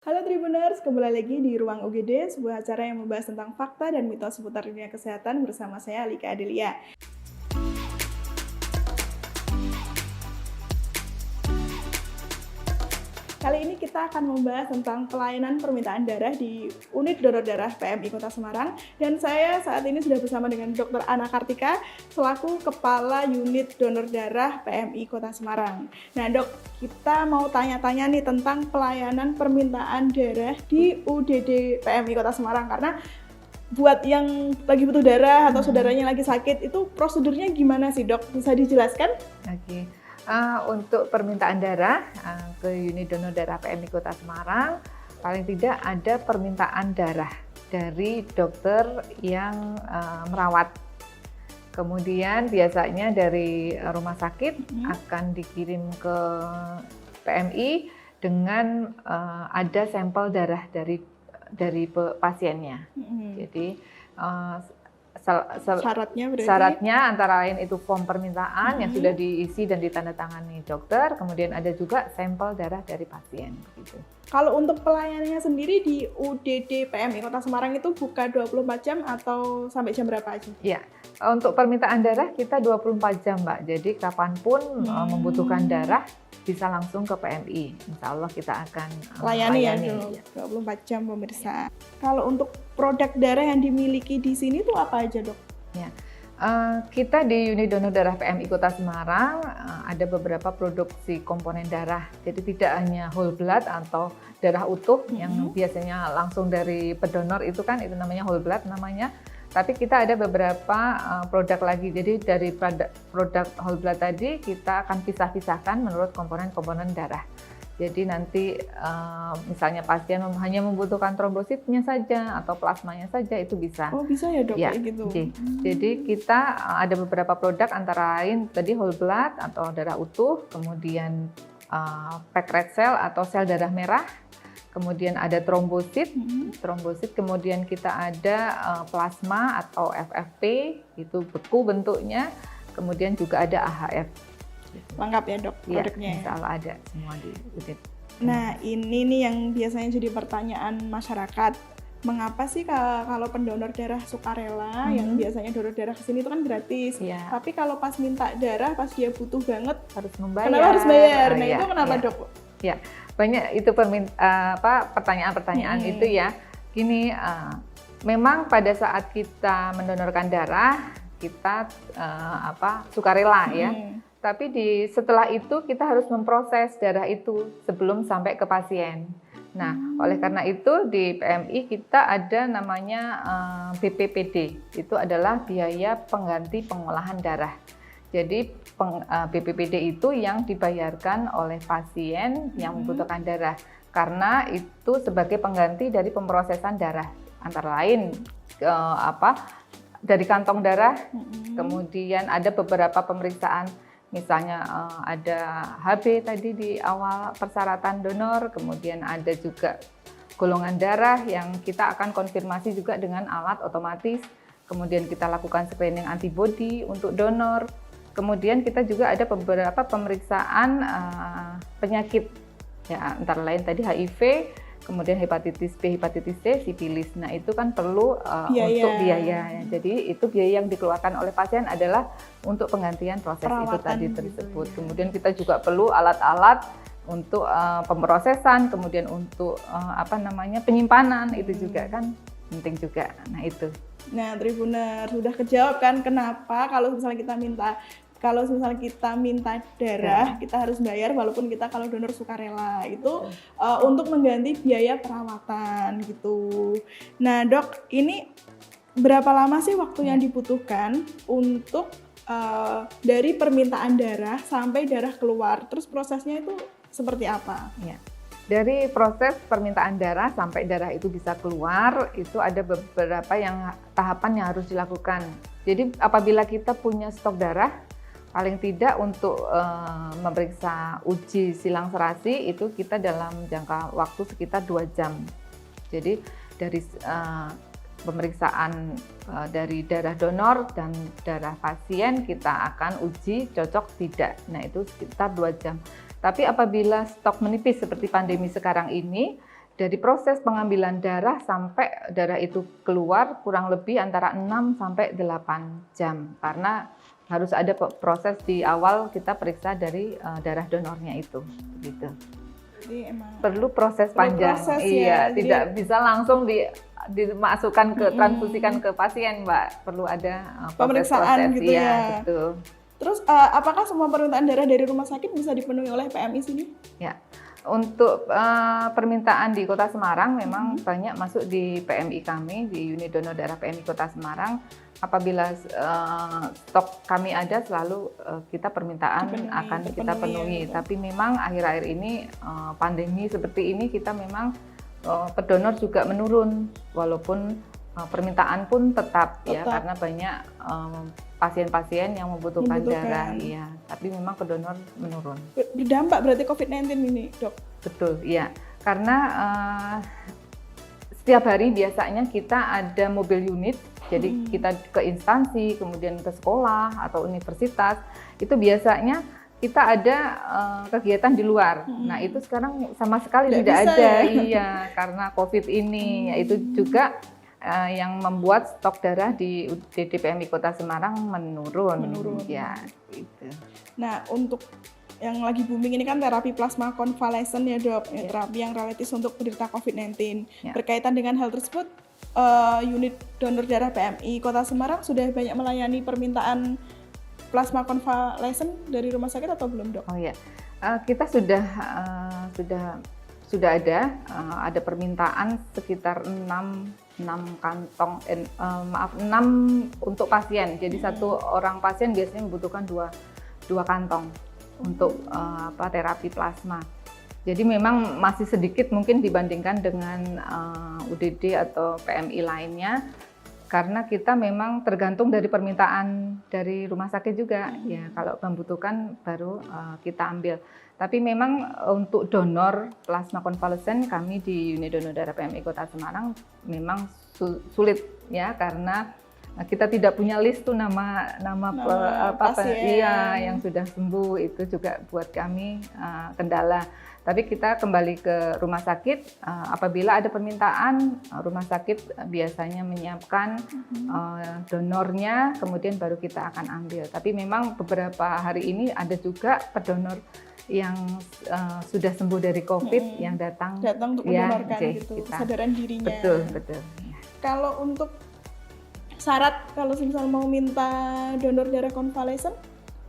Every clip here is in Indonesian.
Halo Tribuners, kembali lagi di Ruang UGD, sebuah acara yang membahas tentang fakta dan mitos seputar dunia kesehatan bersama saya Alika Adelia. Kali ini kita akan membahas tentang pelayanan permintaan darah di unit donor darah PMI Kota Semarang, dan saya saat ini sudah bersama dengan Dr. Ana Kartika selaku Kepala Unit Donor Darah PMI Kota Semarang. Nah dok, kita mau tanya-tanya nih tentang pelayanan permintaan darah di UDD PMI Kota Semarang, karena buat yang lagi butuh darah atau saudaranya lagi sakit, itu prosedurnya gimana sih dok? Bisa dijelaskan? Oke. Untuk permintaan darah ke unit donor darah PMI Kota Semarang, paling tidak ada permintaan darah dari dokter yang merawat. Kemudian biasanya dari rumah sakit akan dikirim ke PMI dengan ada sampel darah dari pasiennya. Jadi syaratnya antara lain itu form permintaan yang sudah diisi dan ditandatangani dokter, kemudian ada juga sampel darah dari pasien. Begitu. Kalau untuk pelayanannya sendiri di UDD PMI Kota Semarang itu buka 24 jam atau sampai jam berapa aja? Ya, untuk permintaan darah kita 24 jam Mbak, jadi kapanpun membutuhkan darah bisa langsung ke PMI. Insya Allah kita akan layani ya, 24 jam pemirsa. Kalau untuk produk darah yang dimiliki di sini tuh apa aja dok? Ya, kita di unit donor darah PMI Kota Semarang ada beberapa produksi komponen darah. Jadi tidak hanya whole blood atau darah utuh yang biasanya langsung dari pendonor itu kan itu namanya whole blood namanya. Tapi kita ada beberapa produk lagi. Jadi dari produk whole blood tadi kita akan pisah-pisahkan menurut komponen-komponen darah. Jadi nanti misalnya pasien hanya membutuhkan trombositnya saja atau plasmanya saja itu bisa. Oh bisa ya dok, ya, kayak gitu. Jadi kita ada beberapa produk antara lain tadi whole blood atau darah utuh, kemudian packed red cell atau sel darah merah, kemudian ada trombosit, kemudian kita ada plasma atau FFP, itu beku bentuknya, kemudian juga ada AHF. Lengkap ya dok produknya? Ya, insya Allah ada semua di unit. Nah ini nih yang biasanya jadi pertanyaan masyarakat. Mengapa sih kalau pendonor darah sukarela yang biasanya donor darah kesini itu kan gratis, tapi kalau pas minta darah, pas dia butuh banget harus membayar. Kenapa harus bayar? Nah itu kenapa dok? Ya, banyak itu pertanyaan-pertanyaan itu ya. Gini, memang pada saat kita mendonorkan darah kita sukarela ya. Tapi setelah itu kita harus memproses darah itu sebelum sampai ke pasien. Nah, oleh karena itu di PMI kita ada namanya BPPD. Itu adalah biaya pengganti pengolahan darah. Jadi BPPD itu yang dibayarkan oleh pasien yang membutuhkan darah. Karena itu sebagai pengganti dari pemrosesan darah. Antara lain dari kantong darah, kemudian ada beberapa pemeriksaan. Misalnya ada HB tadi di awal persyaratan donor, kemudian ada juga golongan darah yang kita akan konfirmasi juga dengan alat otomatis, kemudian kita lakukan screening antibody untuk donor, kemudian kita juga ada beberapa pemeriksaan penyakit, ya, antara lain tadi HIV, kemudian hepatitis B, hepatitis C, sifilis. Nah itu kan perlu untuk biaya. Jadi itu biaya yang dikeluarkan oleh pasien adalah untuk penggantian proses perawatan itu tadi tersebut. Gitu, ya. Kemudian kita juga perlu alat-alat untuk pemrosesan, kemudian untuk penyimpanan itu juga kan penting juga. Nah itu. Nah Tribuner sudah kejawab kan kenapa kalau misalnya kita minta darah, kita harus bayar walaupun kita kalau donor sukarela itu untuk mengganti biaya perawatan gitu. Nah dok, ini berapa lama sih waktu yang dibutuhkan untuk dari permintaan darah sampai darah keluar? Terus prosesnya itu seperti apa? Ya. Dari proses permintaan darah sampai darah itu bisa keluar, itu ada beberapa tahapan yang harus dilakukan. Jadi apabila kita punya stok darah, paling tidak untuk memeriksa uji silang serasi itu kita dalam jangka waktu sekitar 2 jam. Jadi dari pemeriksaan dari darah donor dan darah pasien kita akan uji cocok tidak. Nah itu sekitar 2 jam. Tapi apabila stok menipis seperti pandemi sekarang ini, dari proses pengambilan darah sampai darah itu keluar kurang lebih antara 6 sampai 8 jam. Karena harus ada proses di awal kita periksa dari darah donornya itu, gitu. Jadi emang perlu proses panjang, proses iya, ya. tidak bisa langsung dimasukkan ke transfusikan ke pasien, Mbak. Perlu ada pemeriksaan gitu iya, ya. betul. Terus apakah semua permintaan darah dari rumah sakit bisa dipenuhi oleh PMI sini? Ya, untuk permintaan di Kota Semarang memang banyak masuk di PMI kami, di unit donor darah PMI Kota Semarang. Apabila stok kami ada, selalu kita permintaan akan kita penuhi. Ya, tapi memang akhir-akhir ini pandemi seperti ini kita memang pendonor juga menurun, walaupun permintaan pun tetap ya, karena banyak pasien-pasien yang membutuhkan darah, iya. Tapi memang pendonor menurun. Berdampak berarti COVID-19 ini, Dok? Betul, iya. Karena setiap hari biasanya kita ada mobil unit. Jadi kita ke instansi, kemudian ke sekolah atau universitas, itu biasanya kita ada kegiatan di luar. Nah itu sekarang sama sekali tidak ada, iya, karena COVID ini. Yaitu juga yang membuat stok darah di UGD PMI Kota Semarang menurun. Ya, gitu. Nah untuk yang lagi booming ini kan terapi plasma konvalesen ya, Dok, terapi yang relatif untuk penderita COVID-19. Berkaitan dengan hal tersebut, unit donor darah PMI Kota Semarang sudah banyak melayani permintaan plasma konvalesen dari rumah sakit atau belum, Dok? Oh ya, kita sudah ada permintaan sekitar 6 kantong, 6 untuk pasien. Jadi satu orang pasien biasanya membutuhkan 2 kantong untuk terapi plasma. Jadi memang masih sedikit mungkin dibandingkan dengan UDD atau PMI lainnya, karena kita memang tergantung dari permintaan dari rumah sakit juga. Ya, kalau membutuhkan baru kita ambil. Tapi memang untuk donor plasma konvalesen kami di unit donor darah PMI Kota Semarang memang sulit ya, karena kita tidak punya list tuh nama pasien yang sudah sembuh. Itu juga buat kami kendala. Tapi kita kembali ke rumah sakit, apabila ada permintaan, rumah sakit biasanya menyiapkan donornya, kemudian baru kita akan ambil. Tapi memang beberapa hari ini ada juga pendonor yang sudah sembuh dari COVID yang datang untuk mendonorkan gitu, kesadaran dirinya. Betul. Kalau untuk syarat, kalau misal mau minta donor darah konvalesen,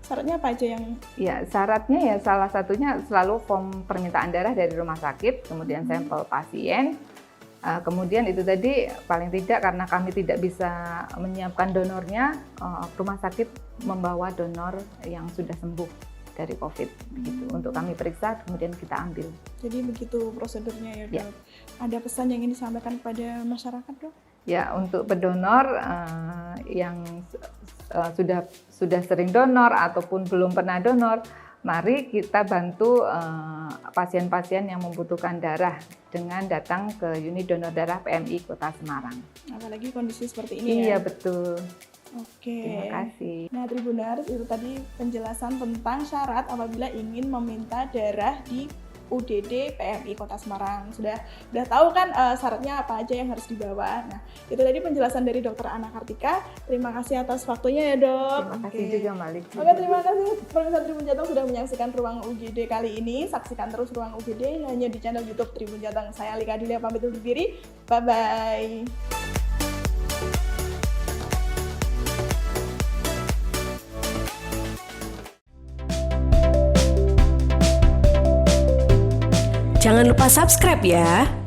syaratnya apa aja yang? Ya, syaratnya ya salah satunya selalu form permintaan darah dari rumah sakit, kemudian sampel pasien, kemudian itu tadi paling tidak karena kami tidak bisa menyiapkan donornya, rumah sakit membawa donor yang sudah sembuh dari COVID, begitu, untuk kami periksa, kemudian kita ambil. Jadi begitu prosedurnya ya, Dok. Ya. Ada pesan yang ingin disampaikan kepada masyarakat, Dok? Ya, untuk pendonor yang sudah sering donor ataupun belum pernah donor, mari kita bantu pasien-pasien yang membutuhkan darah dengan datang ke unit donor darah PMI Kota Semarang. Apalagi kondisi seperti ini ya? Iya, betul. Oke. Terima kasih. Nah, Tribuners, itu tadi penjelasan tentang syarat apabila ingin meminta darah di UDD PMI Kota Semarang. Sudah tahu kan syaratnya apa aja yang harus dibawa. Nah, itu tadi penjelasan dari Dr. Ana Kartika. Terima kasih atas waktunya ya, Dok. Terima kasih juga, Malik. Oke, terima kasih pemirsa Tribun Jateng sudah menyaksikan Ruang UGD kali ini. Saksikan terus Ruang UGD hanya di channel YouTube Tribun Jateng. Saya Lika Dilia pamit undur diri. Bye-bye. Jangan lupa subscribe ya.